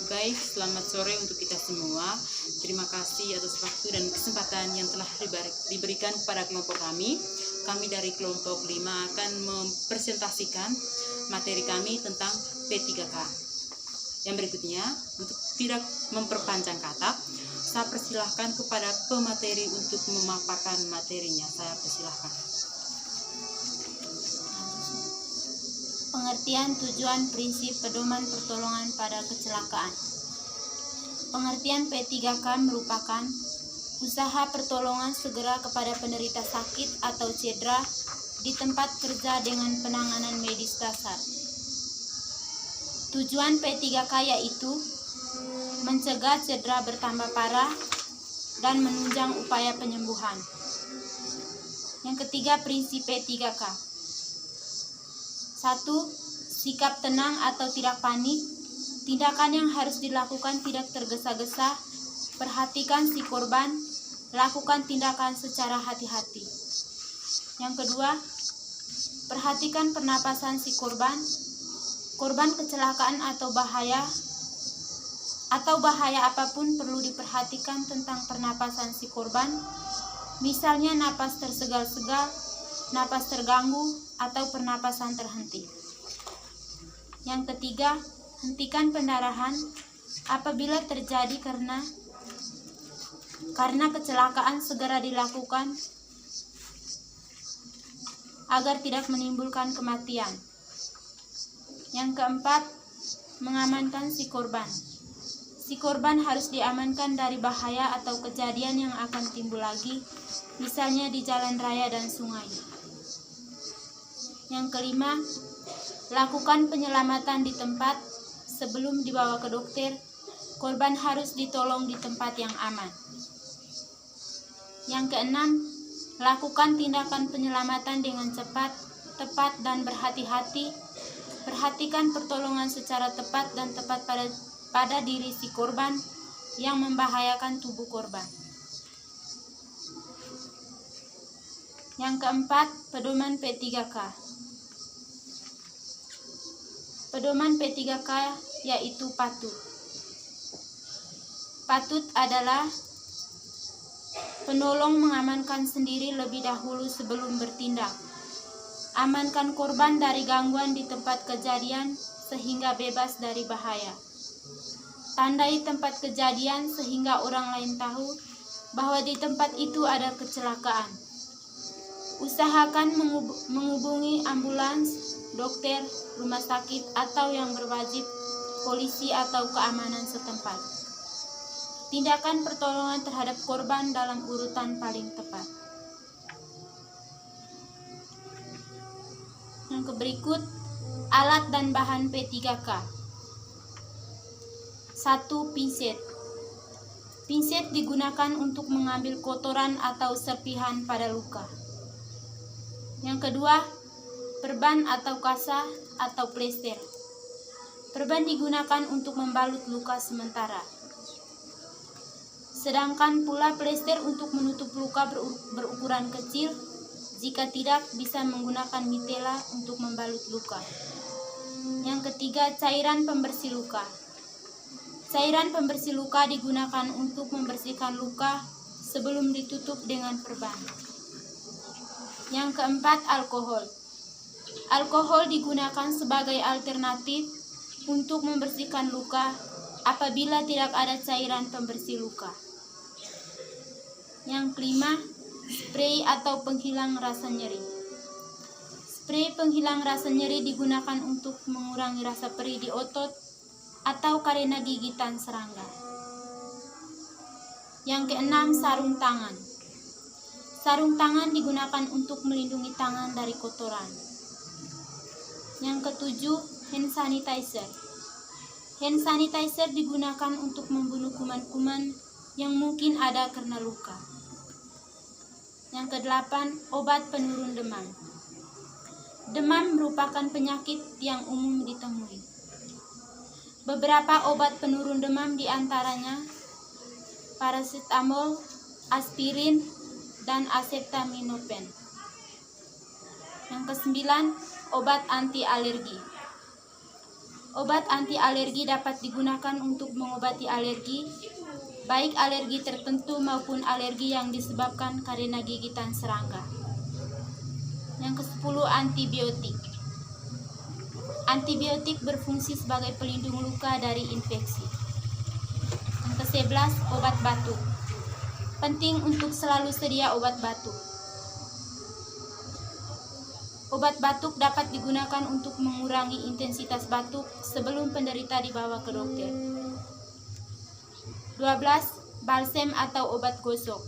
Baik, selamat sore untuk kita semua. Terima kasih atas waktu dan kesempatan yang telah diberikan kepada kelompok kami. Kami dari kelompok 5 akan mempresentasikan materi kami tentang P3K. Yang berikutnya, untuk tidak memperpanjang kata, saya persilahkan kepada pemateri untuk memaparkan materinya. Saya persilahkan. Pengertian tujuan prinsip pedoman pertolongan pada kecelakaan. Pengertian P3K merupakan usaha pertolongan segera kepada penderita sakit atau cedera di tempat kerja dengan penanganan medis dasar. Tujuan P3K yaitu mencegah cedera bertambah parah dan menunjang upaya penyembuhan. Yang ketiga, prinsip P3K. 1. Sikap tenang atau tidak panik. Tindakan yang harus dilakukan tidak tergesa-gesa. Perhatikan si korban. Lakukan tindakan secara hati-hati. Yang kedua, perhatikan pernapasan si korban. Korban kecelakaan atau bahaya apapun perlu diperhatikan tentang pernapasan si korban. Misalnya napas tersegal-segal, napas terganggu, atau pernapasan terhenti. Yang ketiga, hentikan pendarahan apabila terjadi karena kecelakaan, segera dilakukan agar tidak menimbulkan kematian. Yang keempat, mengamankan si korban. Si korban harus diamankan dari bahaya atau kejadian yang akan timbul lagi, misalnya di jalan raya dan sungai. Yang kelima, lakukan penyelamatan di tempat. Sebelum dibawa ke dokter, korban harus ditolong di tempat yang aman. Yang keenam, lakukan tindakan penyelamatan dengan cepat, tepat, dan berhati-hati. Perhatikan pertolongan secara tepat dan tepat pada diri si korban yang membahayakan tubuh korban. Yang keempat, pedoman P3K. Pedoman P3K yaitu patut. Patut adalah penolong mengamankan sendiri lebih dahulu sebelum bertindak. Amankan korban dari gangguan di tempat kejadian sehingga bebas dari bahaya. Tandai tempat kejadian sehingga orang lain tahu bahwa di tempat itu ada kecelakaan. Usahakan menghubungi ambulans, dokter, rumah sakit, atau yang berwajib, polisi atau keamanan setempat. Tindakan pertolongan terhadap korban dalam urutan paling tepat. Yang berikut, alat dan bahan P3K. 1. Pinset. Pinset digunakan untuk mengambil kotoran atau serpihan pada luka. Yang kedua, perban atau kasa atau plester. Perban digunakan untuk membalut luka sementara. Sedangkan pula plester untuk menutup luka berukuran kecil. Jika tidak, bisa menggunakan mitela untuk membalut luka. Yang ketiga, cairan pembersih luka. Cairan pembersih luka digunakan untuk membersihkan luka sebelum ditutup dengan perban. Yang keempat, alkohol. Alkohol digunakan sebagai alternatif untuk membersihkan luka apabila tidak ada cairan pembersih luka. Yang kelima, spray atau penghilang rasa nyeri. Spray penghilang rasa nyeri digunakan untuk mengurangi rasa perih di otot atau karena gigitan serangga. Yang keenam, sarung tangan. Sarung tangan digunakan untuk melindungi tangan dari kotoran. Yang ketujuh, hand sanitizer. Hand sanitizer digunakan untuk membunuh kuman-kuman yang mungkin ada karena luka. Yang kedelapan, obat penurun demam. Demam merupakan penyakit yang umum ditemui. Beberapa obat penurun demam diantaranya paracetamol, aspirin, dan acetaminophen. Yang kesembilan, obat anti alergi. Obat anti alergi dapat digunakan untuk mengobati alergi, baik alergi tertentu maupun alergi yang disebabkan karena gigitan serangga. Yang ke-10, antibiotik. Antibiotik berfungsi sebagai pelindung luka dari infeksi. Yang ke-11, obat batuk. Penting untuk selalu sedia obat batuk. Obat batuk dapat digunakan untuk mengurangi intensitas batuk sebelum penderita dibawa ke dokter. 12. Balsem atau obat gosok.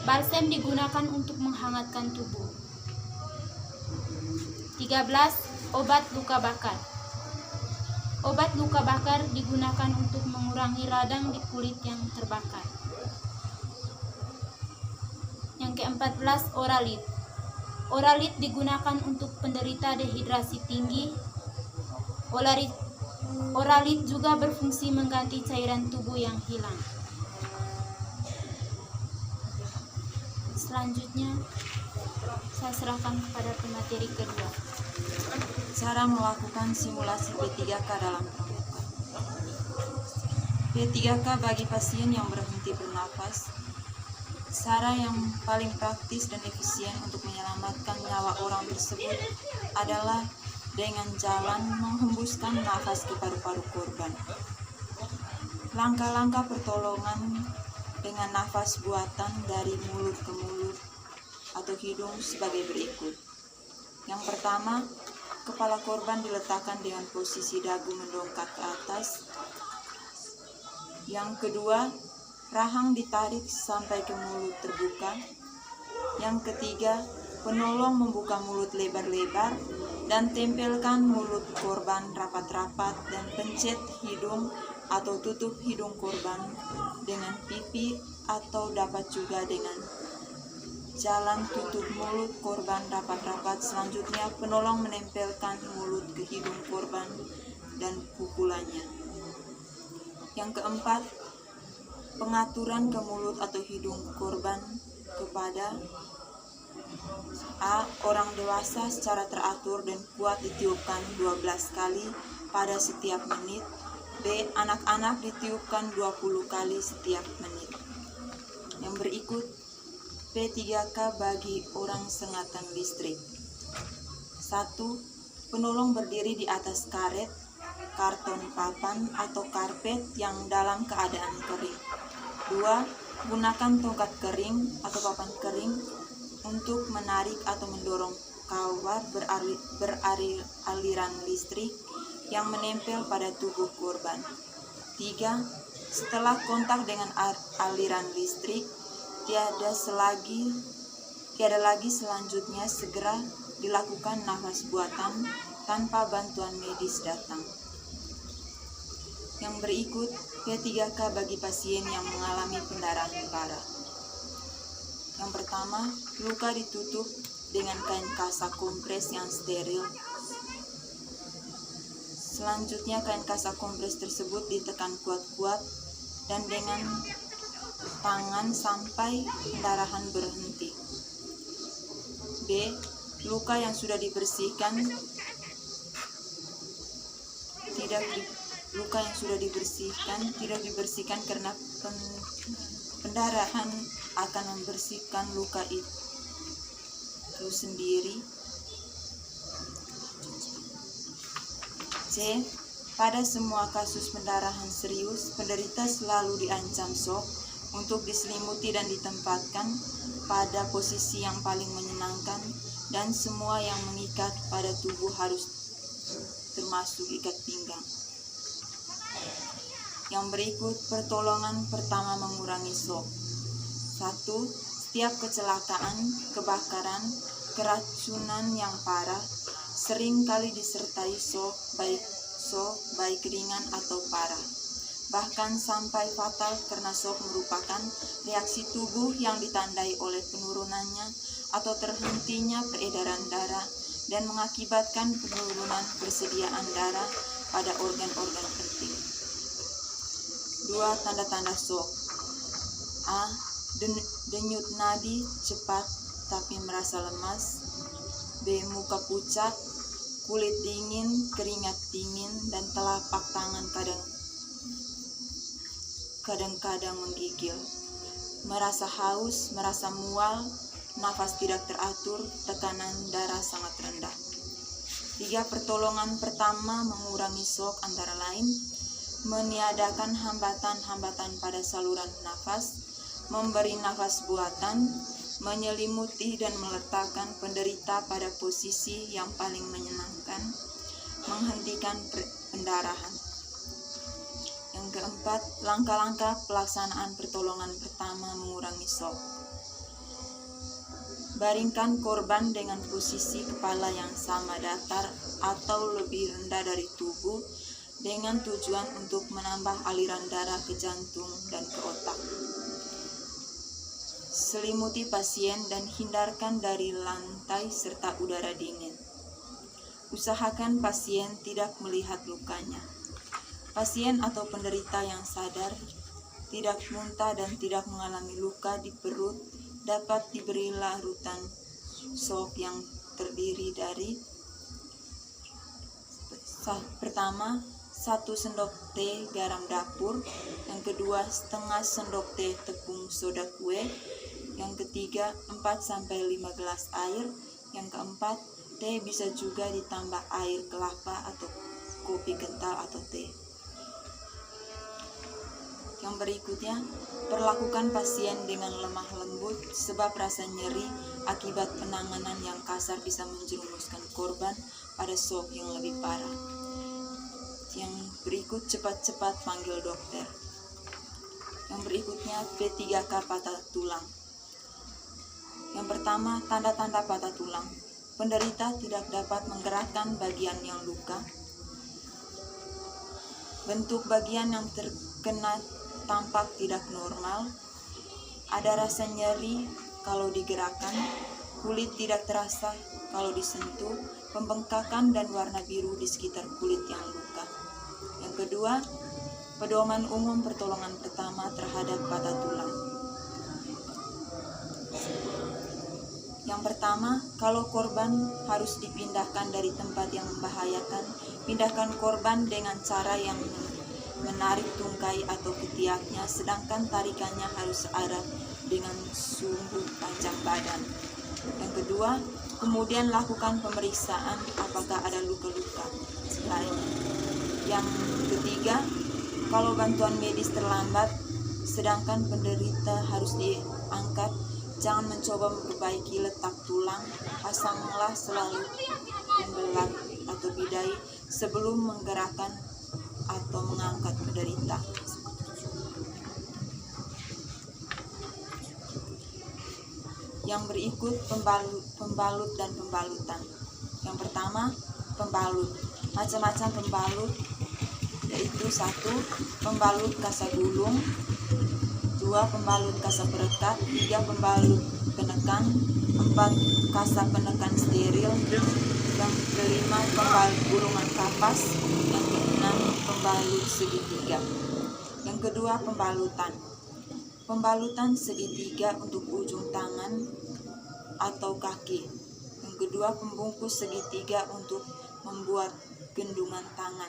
Balsem digunakan untuk menghangatkan tubuh. 13. Obat luka bakar. Obat luka bakar digunakan untuk mengurangi radang di kulit yang terbakar. Yang ke-14, oralit. Oralit digunakan untuk penderita dehidrasi tinggi. Oralit juga berfungsi mengganti cairan tubuh yang hilang. Selanjutnya, saya serahkan kepada pemateri kedua. Cara melakukan simulasi P3K dalam pramuka. P3K bagi pasien yang berhenti bernafas. Cara yang paling praktis dan efisien untuk menyelamatkan nyawa orang tersebut adalah dengan jalan menghembuskan nafas ke paru-paru korban. Langkah-langkah pertolongan dengan nafas buatan dari mulut ke mulut atau hidung sebagai berikut. Yang pertama, kepala korban diletakkan dengan posisi dagu mendongak ke atas. Yang kedua, rahang ditarik sampai ke mulut terbuka. Yang ketiga, penolong membuka mulut lebar-lebar dan tempelkan mulut korban rapat-rapat dan pencet hidung atau tutup hidung korban dengan pipi atau dapat juga dengan jalan tutup mulut korban rapat-rapat. Selanjutnya, penolong menempelkan mulut ke hidung korban dan pukulannya. Yang keempat, pengaturan ke mulut atau hidung korban kepada A. Orang dewasa secara teratur dan kuat ditiupkan 12 kali pada setiap menit. B. Anak-anak ditiupkan 20 kali setiap menit. Yang berikut P3K bagi orang sengatan listrik. 1. Penolong berdiri di atas karet, karton papan atau karpet yang dalam keadaan kering. 2. Gunakan tongkat kering atau papan kering untuk menarik atau mendorong kawat beraliran listrik yang menempel pada tubuh korban. 3. Setelah kontak dengan aliran listrik, tiada lagi selanjutnya segera dilakukan nafas buatan tanpa bantuan medis datang. Yang berikut P3K bagi pasien yang mengalami pendarahan parah. Yang pertama, luka ditutup dengan kain kasa kompres yang steril. Selanjutnya, kain kasa kompres tersebut ditekan kuat-kuat dan dengan tangan sampai pendarahan berhenti. B. Luka yang sudah dibersihkan tidak dibersihkan karena pendarahan akan membersihkan luka itu sendiri. C. Pada semua kasus pendarahan serius, penderita selalu diancam shock untuk diselimuti dan ditempatkan pada posisi yang paling menyenangkan, dan semua yang mengikat pada tubuh harus termasuk ikat pinggang. Yang berikut pertolongan pertama mengurangi shock. 1. Setiap kecelakaan, kebakaran, keracunan yang parah sering kali disertai shock baik ringan atau parah, bahkan sampai fatal, karena shock merupakan reaksi tubuh yang ditandai oleh penurunannya atau terhentinya peredaran darah dan mengakibatkan penurunan persediaan darah pada organ-organ penting. 2. Tanda-tanda shock. A. Denyut nadi cepat tapi merasa lemas. B. Muka pucat, kulit dingin, keringat dingin, dan telapak tangan kadang-kadang menggigil. Merasa haus, merasa mual, nafas tidak teratur, tekanan darah sangat rendah. 3 pertolongan pertama mengurangi shock antara lain meniadakan hambatan-hambatan pada saluran nafas, memberi nafas buatan, menyelimuti dan meletakkan penderita pada posisi yang paling menyenangkan, menghentikan pendarahan. Yang keempat, langkah-langkah pelaksanaan pertolongan pertama mengurangi shock. Baringkan korban dengan posisi kepala yang sama datar atau lebih rendah dari tubuh dengan tujuan untuk menambah aliran darah ke jantung dan ke otak. Selimuti pasien dan hindarkan dari lantai serta udara dingin. Usahakan pasien tidak melihat lukanya. Pasien atau penderita yang sadar, tidak muntah dan tidak mengalami luka di perut dapat diberi larutan shock yang terdiri dari pertama 1 sendok teh garam dapur, yang kedua setengah sendok teh tepung soda kue, yang ketiga 4-5 gelas air, yang keempat teh bisa juga ditambah air kelapa atau kopi kental atau teh. Yang berikutnya, perlakukan pasien dengan lemah lembut sebab rasa nyeri akibat penanganan yang kasar bisa menjerumuskan korban pada shock yang lebih parah. Yang berikut, cepat-cepat panggil dokter. Yang berikutnya, P3K patah tulang. Yang pertama, tanda-tanda patah tulang. Penderita tidak dapat menggerakkan bagian yang luka. Bentuk bagian yang terkena tampak tidak normal. Ada rasa nyeri kalau digerakkan, kulit tidak terasa kalau disentuh, pembengkakan dan warna biru di sekitar kulit yang luka. Yang kedua, pedoman umum pertolongan pertama terhadap patah tulang. Yang pertama, kalau korban harus dipindahkan dari tempat yang membahayakan, pindahkan korban dengan cara yang menarik tungkai atau ketiaknya, sedangkan tarikannya harus searah dengan sumbu panjang badan. Yang kedua, kemudian lakukan pemeriksaan apakah ada luka-luka lain. Yang ketiga, kalau bantuan medis terlambat, sedangkan penderita harus diangkat, jangan mencoba memperbaiki letak tulang, pasanglah selalu pembelat atau bidai sebelum menggerakkan atau mengangkat penderita. Yang berikut pembalut dan pembalutan. Yang pertama, pembalut. Macam-macam pembalut, yaitu 1. Pembalut kasa gulung, 2. Pembalut kasa perekat, 3. Pembalut penekan, 4. Kasa penekan steril, yang kelima pembalut gulungan kapas, yang keenam pembalut segitiga. Yang kedua, pembalutan. Pembalutan segitiga untuk ujung tangan atau kaki. Yang kedua, pembungkus segitiga untuk membuat gendungan tangan.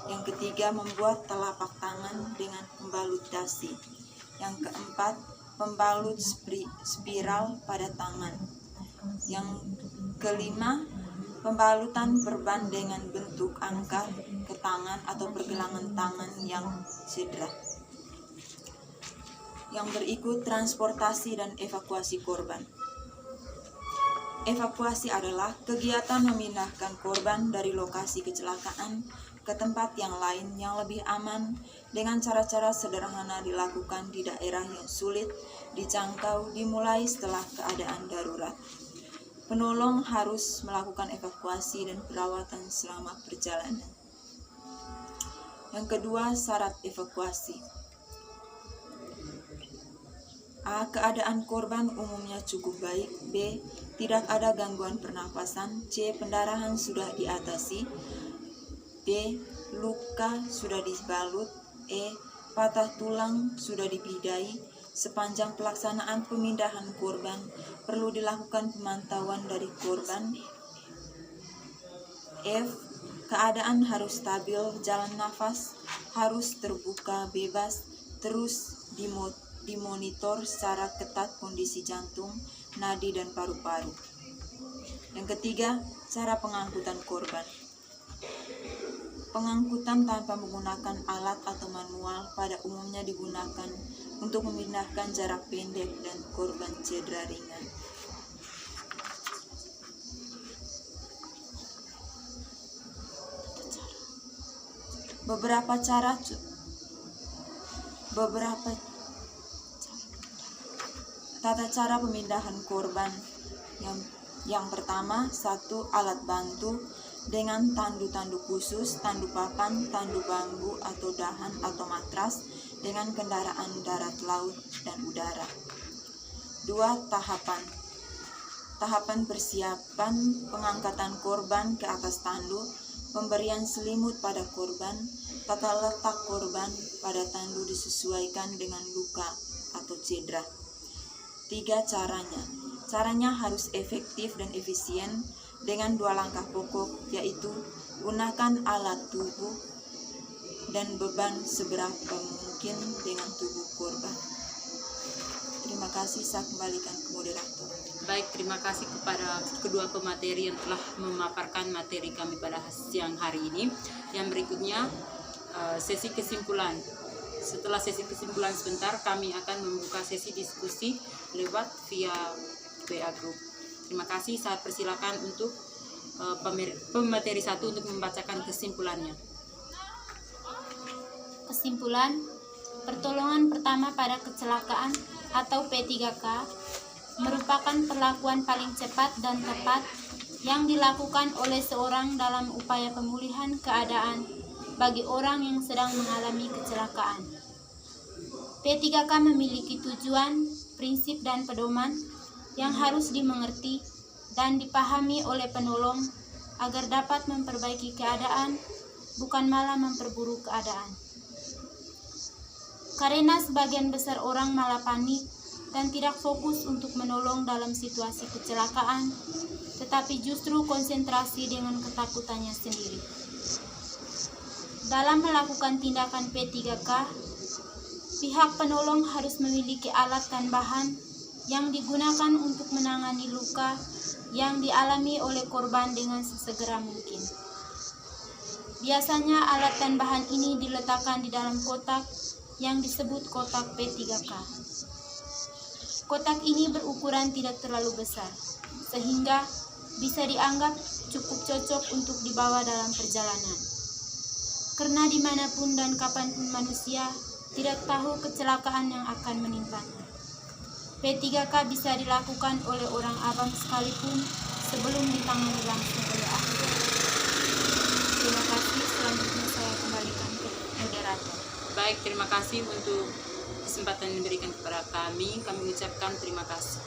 Yang ketiga, membuat telapak tangan dengan pembalut dasi. Yang keempat, pembalut spiral pada tangan. Yang kelima, pembalutan perban dengan bentuk angka ke tangan atau pergelangan tangan yang cedera. Yang berikut, transportasi dan evakuasi korban. Evakuasi adalah kegiatan memindahkan korban dari lokasi kecelakaan ke tempat yang lain yang lebih aman dengan cara-cara sederhana dilakukan di daerah yang sulit dijangkau dimulai setelah keadaan darurat. Penolong harus melakukan evakuasi dan perawatan selama perjalanan. Yang kedua, syarat evakuasi. A. Keadaan korban umumnya cukup baik. B. Tidak ada gangguan pernapasan. C. Pendarahan sudah diatasi. D. Luka sudah dibalut. E. Patah tulang sudah dibidai. Sepanjang pelaksanaan pemindahan korban, perlu dilakukan pemantauan dari korban F. Keadaan harus stabil, jalan nafas harus terbuka bebas, terus dimonitor secara ketat kondisi jantung, nadi, dan paru-paru. Yang ketiga, cara pengangkutan korban. Pengangkutan tanpa menggunakan alat atau manual pada umumnya digunakan untuk memindahkan jarak pendek dan korban cedera ringan. Tata cara pemindahan korban. Yang pertama, 1. Alat bantu dengan tandu-tandu khusus, tandu papan, tandu bambu atau dahan atau matras dengan kendaraan darat, laut, dan udara. 2. Tahapan persiapan pengangkatan korban ke atas tandu, pemberian selimut pada korban, tata letak korban pada tandu disesuaikan dengan luka atau cedera. 3. Caranya harus efektif dan efisien dengan 2 langkah pokok, yaitu gunakan alat tubuh dan beban seberapa mungkin dengan tubuh korban. Terima kasih, saya kembalikan ke moderator. Baik, terima kasih kepada kedua pemateri yang telah memaparkan materi kami pada siang hari ini. Yang berikutnya, sesi kesimpulan. Setelah sesi kesimpulan sebentar, kami akan membuka sesi diskusi lewat via WA Group. Terima kasih, saya persilakan untuk pemateri 1 untuk membacakan kesimpulannya. Kesimpulan, pertolongan pertama pada kecelakaan atau P3K merupakan perlakuan paling cepat dan tepat yang dilakukan oleh seorang dalam upaya pemulihan keadaan bagi orang yang sedang mengalami kecelakaan. P3K memiliki tujuan, prinsip, dan pedoman yang harus dimengerti dan dipahami oleh penolong agar dapat memperbaiki keadaan, bukan malah memperburuk keadaan. Karena sebagian besar orang malah panik dan tidak fokus untuk menolong dalam situasi kecelakaan, tetapi justru konsentrasi dengan ketakutannya sendiri. Dalam melakukan tindakan P3K, pihak penolong harus memiliki alat dan bahan yang digunakan untuk menangani luka yang dialami oleh korban dengan sesegera mungkin. Biasanya alat dan bahan ini diletakkan di dalam kotak yang disebut kotak P3K. Kotak ini berukuran tidak terlalu besar, sehingga bisa dianggap cukup cocok untuk dibawa dalam perjalanan. Karena dimanapun dan kapanpun manusia tidak tahu kecelakaan yang akan menimpanya. P3K bisa dilakukan oleh orang awam sekalipun sebelum ditangani langsung oleh ahli. Terima kasih, selanjutnya saya kembalikan ke moderator. Baik, terima kasih untuk kesempatan yang diberikan kepada kami. Kami ucapkan terima kasih.